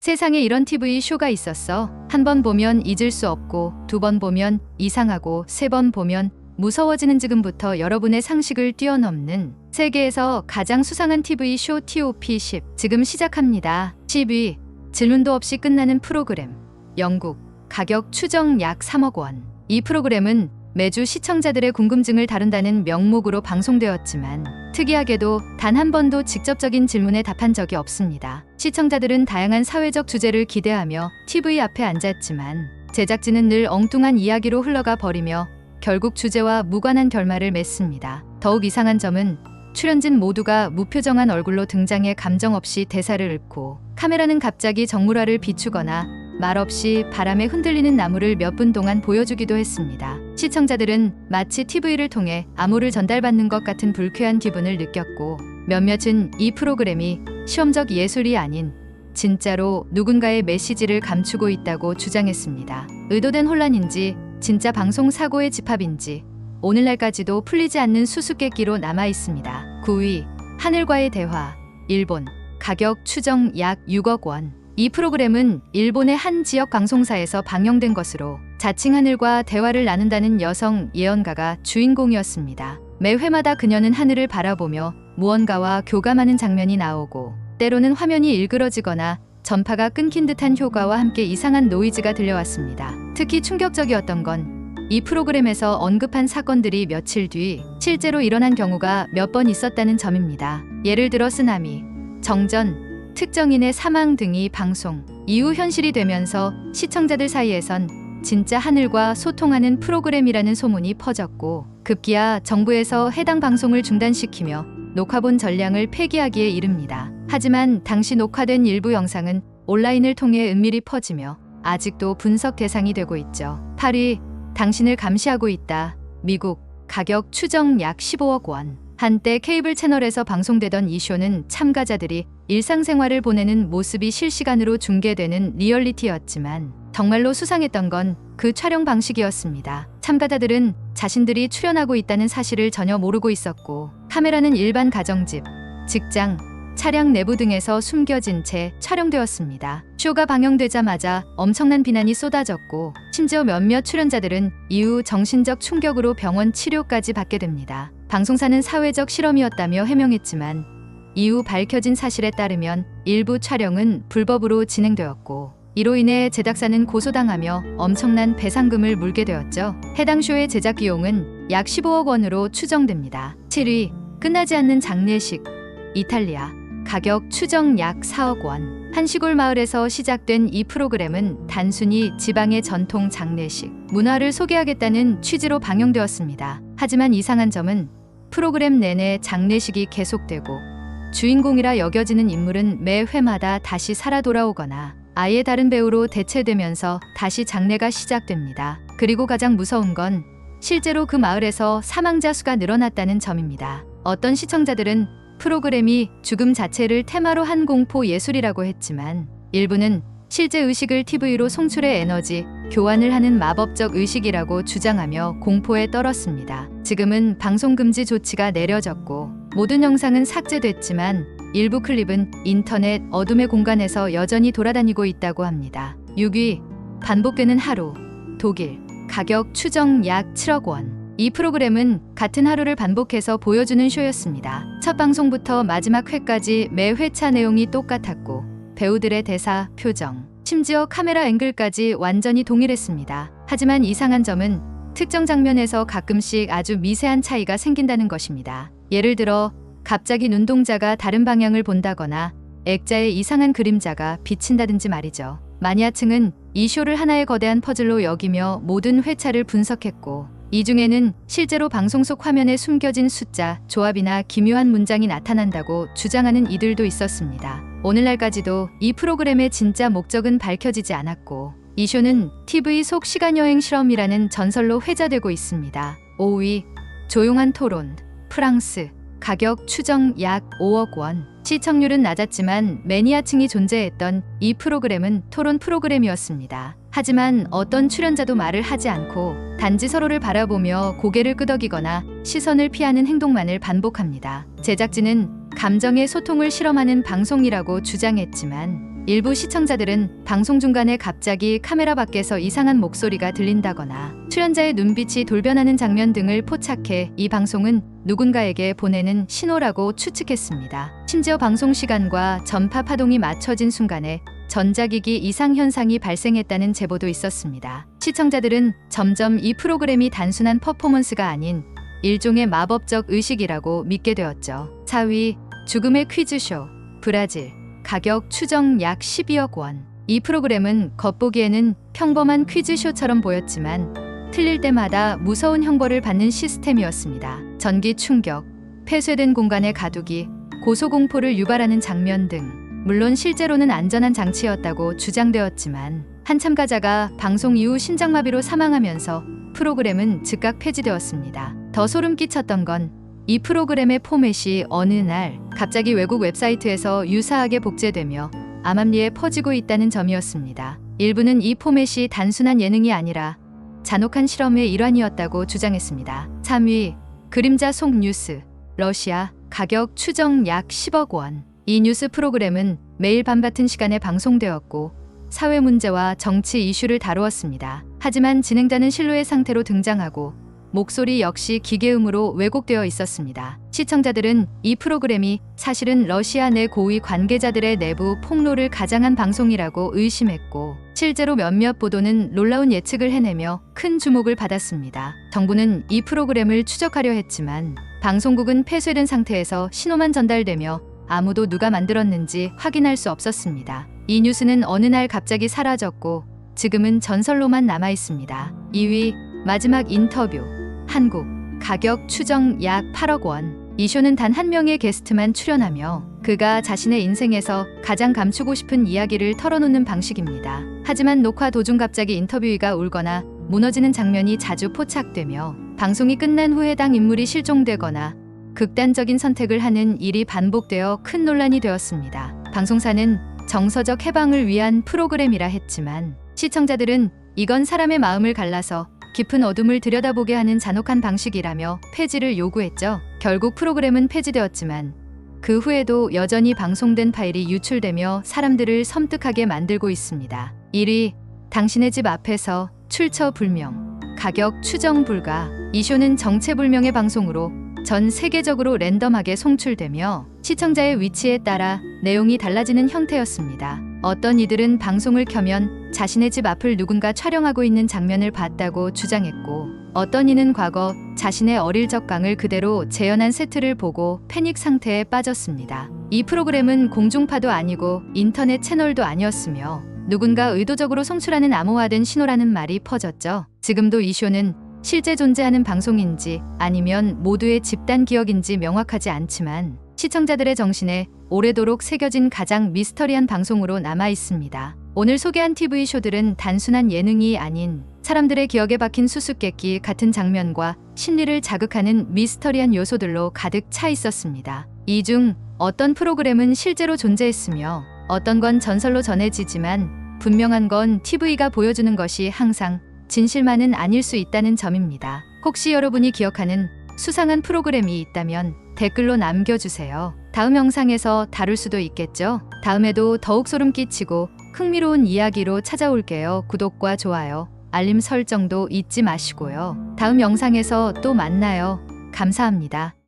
세상에 이런 TV 쇼가 있었어. 한 번 보면 잊을 수 없고, 두 번 보면 이상하고, 세 번 보면 무서워지는. 지금부터 여러분의 상식을 뛰어넘는 세계에서 가장 수상한 TV 쇼 TOP 10 지금 시작합니다. 10위 질문도 없이 끝나는 프로그램. 영국 가격 추정 약 3억 원. 이 프로그램은 매주 시청자들의 궁금증을 다룬다는 명목으로 방송되었지만 특이하게도 단 한 번도 직접적인 질문에 답한 적이 없습니다. 시청자들은 다양한 사회적 주제를 기대하며 TV 앞에 앉았지만 제작진은 늘 엉뚱한 이야기로 흘러가 버리며 결국 주제와 무관한 결말을 맺습니다. 더욱 이상한 점은 출연진 모두가 무표정한 얼굴로 등장해 감정 없이 대사를 읊고, 카메라는 갑자기 정물화를 비추거나 말없이 바람에 흔들리는 나무를 몇 분 동안 보여주기도 했습니다. 시청자들은 마치 TV를 통해 암호를 전달받는 것 같은 불쾌한 기분을 느꼈고, 몇몇은 이 프로그램이 시험적 예술이 아닌 진짜로 누군가의 메시지를 감추고 있다고 주장했습니다. 의도된 혼란인지 진짜 방송 사고의 집합인지 오늘날까지도 풀리지 않는 수수께끼로 남아 있습니다. 9위 하늘과의 대화. 일본 가격 추정 약 6억 원. 이 프로그램은 일본의 한 지역 방송사에서 방영된 것으로 자칭 하늘과 대화를 나눈다는 여성 예언가가 주인공이었습니다. 매 회마다 그녀는 하늘을 바라보며 무언가와 교감하는 장면이 나오고, 때로는 화면이 일그러지거나 전파가 끊긴 듯한 효과와 함께 이상한 노이즈가 들려왔습니다. 특히 충격적이었던 건 이 프로그램에서 언급한 사건들이 며칠 뒤 실제로 일어난 경우가 몇 번 있었다는 점입니다. 예를 들어 쓰나미, 정전, 특정인의 사망 등이 방송 이후 현실이 되면서 시청자들 사이에선 진짜 하늘과 소통하는 프로그램이라는 소문이 퍼졌고, 급기야 정부에서 해당 방송을 중단시키며 녹화본 전량을 폐기하기에 이릅니다. 하지만 당시 녹화된 일부 영상은 온라인을 통해 은밀히 퍼지며 아직도 분석 대상이 되고 있죠. 8위 당신을 감시하고 있다. 미국 가격 추정 약 15억 원. 한때 케이블 채널에서 방송되던 이 쇼는 참가자들이 일상생활을 보내는 모습이 실시간으로 중계되는 리얼리티였지만 정말로 수상했던 건 그 촬영 방식이었습니다. 참가자들은 자신들이 출연하고 있다는 사실을 전혀 모르고 있었고, 카메라는 일반 가정집, 직장, 차량 내부 등에서 숨겨진 채 촬영되었습니다. 쇼가 방영되자마자 엄청난 비난이 쏟아졌고, 심지어 몇몇 출연자들은 이후 정신적 충격으로 병원 치료까지 받게 됩니다. 방송사는 사회적 실험이었다며 해명했지만 이후 밝혀진 사실에 따르면 일부 촬영은 불법으로 진행되었고, 이로 인해 제작사는 고소당하며 엄청난 배상금을 물게 되었죠. 해당 쇼의 제작 비용은 약 15억 원으로 추정됩니다. 7위 끝나지 않는 장례식. 이탈리아 가격 추정 약 4억 원. 한 시골 마을에서 시작된 이 프로그램은 단순히 지방의 전통 장례식 문화를 소개하겠다는 취지로 방영되었습니다. 하지만 이상한 점은 프로그램 내내 장례식이 계속되고, 주인공이라 여겨지는 인물은 매 회마다 다시 살아 돌아오거나 아예 다른 배우로 대체되면서 다시 장례가 시작됩니다. 그리고 가장 무서운 건 실제로 그 마을에서 사망자 수가 늘어났다는 점입니다. 어떤 시청자들은 프로그램이 죽음 자체를 테마로 한 공포 예술이라고 했지만, 일부는 실제 의식을 TV로 송출해 에너지 교환을 하는 마법적 의식이라고 주장하며 공포에 떨었습니다. 지금은 방송 금지 조치가 내려졌고 모든 영상은 삭제됐지만 일부 클립은 인터넷 어둠의 공간에서 여전히 돌아다니고 있다고 합니다. 6위 반복되는 하루. 독일 가격 추정 약 7억 원. 이 프로그램은 같은 하루를 반복해서 보여주는 쇼였습니다. 첫 방송부터 마지막 회까지 매 회차 내용이 똑같았고, 배우들의 대사, 표정, 심지어 카메라 앵글까지 완전히 동일했습니다. 하지만 이상한 점은 특정 장면에서 가끔씩 아주 미세한 차이가 생긴다는 것입니다. 예를 들어 갑자기 눈동자가 다른 방향을 본다거나 액자에 이상한 그림자가 비친다든지 말이죠. 마니아층은 이 쇼를 하나의 거대한 퍼즐로 여기며 모든 회차를 분석했고, 이 중에는 실제로 방송 속 화면에 숨겨진 숫자, 조합이나 기묘한 문장이 나타난다고 주장하는 이들도 있었습니다. 오늘날까지도 이 프로그램의 진짜 목적은 밝혀지지 않았고, 이 쇼는 TV 속 시간여행 실험이라는 전설로 회자되고 있습니다. 5위 조용한 토론. 프랑스 가격 추정 약 5억 원. 시청률은 낮았지만 매니아층이 존재했던 이 프로그램은 토론 프로그램이었습니다. 하지만 어떤 출연자도 말을 하지 않고 단지 서로를 바라보며 고개를 끄덕이거나 시선을 피하는 행동만을 반복합니다. 제작진은 감정의 소통을 실험하는 방송이라고 주장했지만 일부 시청자들은 방송 중간에 갑자기 카메라 밖에서 이상한 목소리가 들린다거나 출연자의 눈빛이 돌변하는 장면 등을 포착해 이 방송은 누군가에게 보내는 신호라고 추측했습니다. 심지어 방송 시간과 전파 파동이 맞춰진 순간에 전자기기 이상 현상이 발생했다는 제보도 있었습니다. 시청자들은 점점 이 프로그램이 단순한 퍼포먼스가 아닌 일종의 마법적 의식이라고 믿게 되었죠. 4위, 죽음의 퀴즈쇼, 브라질. 가격 추정 약 12억 원. 이 프로그램은 겉보기에는 평범한 퀴즈쇼처럼 보였지만 틀릴 때마다 무서운 형벌을 받는 시스템이었습니다. 전기 충격, 폐쇄된 공간에 가두기, 고소공포를 유발하는 장면 등 물론 실제로는 안전한 장치였다고 주장되었지만 한 참가자가 방송 이후 심장마비로 사망하면서 프로그램은 즉각 폐지되었습니다. 더 소름 끼쳤던 건 이 프로그램의 포맷이 어느 날 갑자기 외국 웹사이트에서 유사하게 복제되며 암암리에 퍼지고 있다는 점이었습니다. 일부는 이 포맷이 단순한 예능이 아니라 잔혹한 실험의 일환이었다고 주장했습니다. 3위, 그림자 속 뉴스, 러시아. 가격 추정 약 10억 원. 이 뉴스 프로그램은 매일 밤 같은 시간에 방송되었고 사회 문제와 정치 이슈를 다루었습니다. 하지만 진행자는 실루엣 상태로 등장하고 목소리 역시 기계음으로 왜곡되어 있었습니다. 시청자들은 이 프로그램이 사실은 러시아 내 고위 관계자들의 내부 폭로를 가장한 방송이라고 의심했고 실제로 몇몇 보도는 놀라운 예측을 해내며 큰 주목을 받았습니다. 정부는 이 프로그램을 추적하려 했지만 방송국은 폐쇄된 상태에서 신호만 전달되며 아무도 누가 만들었는지 확인할 수 없었습니다. 이 뉴스는 어느 날 갑자기 사라졌고 지금은 전설로만 남아 있습니다. 2위, 마지막 인터뷰, 한국. 가격 추정 약 8억 원. 이 쇼는 단 한 명의 게스트만 출연하며 그가 자신의 인생에서 가장 감추고 싶은 이야기를 털어놓는 방식입니다. 하지만 녹화 도중 갑자기 인터뷰이가 울거나 무너지는 장면이 자주 포착되며 방송이 끝난 후 해당 인물이 실종되거나 극단적인 선택을 하는 일이 반복되어 큰 논란이 되었습니다. 방송사는 정서적 해방을 위한 프로그램이라 했지만 시청자들은 이건 사람의 마음을 갈라서 깊은 어둠을 들여다보게 하는 잔혹한 방식이라며 폐지를 요구했죠. 결국 프로그램은 폐지되었지만 그 후에도 여전히 방송된 파일이 유출되며 사람들을 섬뜩하게 만들고 있습니다. 1위, 당신의 집 앞에서 출처 불명. 가격 추정 불가. 이 쇼는 정체불명의 방송으로 전 세계적으로 랜덤하게 송출되며 시청자의 위치에 따라 내용이 달라지는 형태였습니다. 어떤 이들은 방송을 켜면 자신의 집 앞을 누군가 촬영하고 있는 장면을 봤다고 주장했고 어떤 이는 과거 자신의 어릴 적강을 그대로 재현한 세트를 보고 패닉 상태에 빠졌습니다. 이 프로그램은 공중파도 아니고 인터넷 채널도 아니었으며 누군가 의도적으로 송출하는 암호화된 신호라는 말이 퍼졌죠. 지금도 이 쇼는 실제 존재하는 방송인지 아니면 모두의 집단 기억인지 명확하지 않지만 시청자들의 정신에 오래도록 새겨진 가장 미스터리한 방송으로 남아 있습니다. 오늘 소개한 TV쇼들은 단순한 예능이 아닌 사람들의 기억에 박힌 수수께끼 같은 장면과 심리를 자극하는 미스터리한 요소들로 가득 차 있었습니다. 이 중 어떤 프로그램은 실제로 존재했으며 어떤 건 전설로 전해지지만 분명한 건 TV가 보여주는 것이 항상 진실만은 아닐 수 있다는 점입니다. 혹시 여러분이 기억하는 수상한 프로그램이 있다면 댓글로 남겨주세요. 다음 영상에서 다룰 수도 있겠죠? 다음에도 더욱 소름 끼치고 흥미로운 이야기로 찾아올게요. 구독과 좋아요, 알림 설정도 잊지 마시고요. 다음 영상에서 또 만나요. 감사합니다.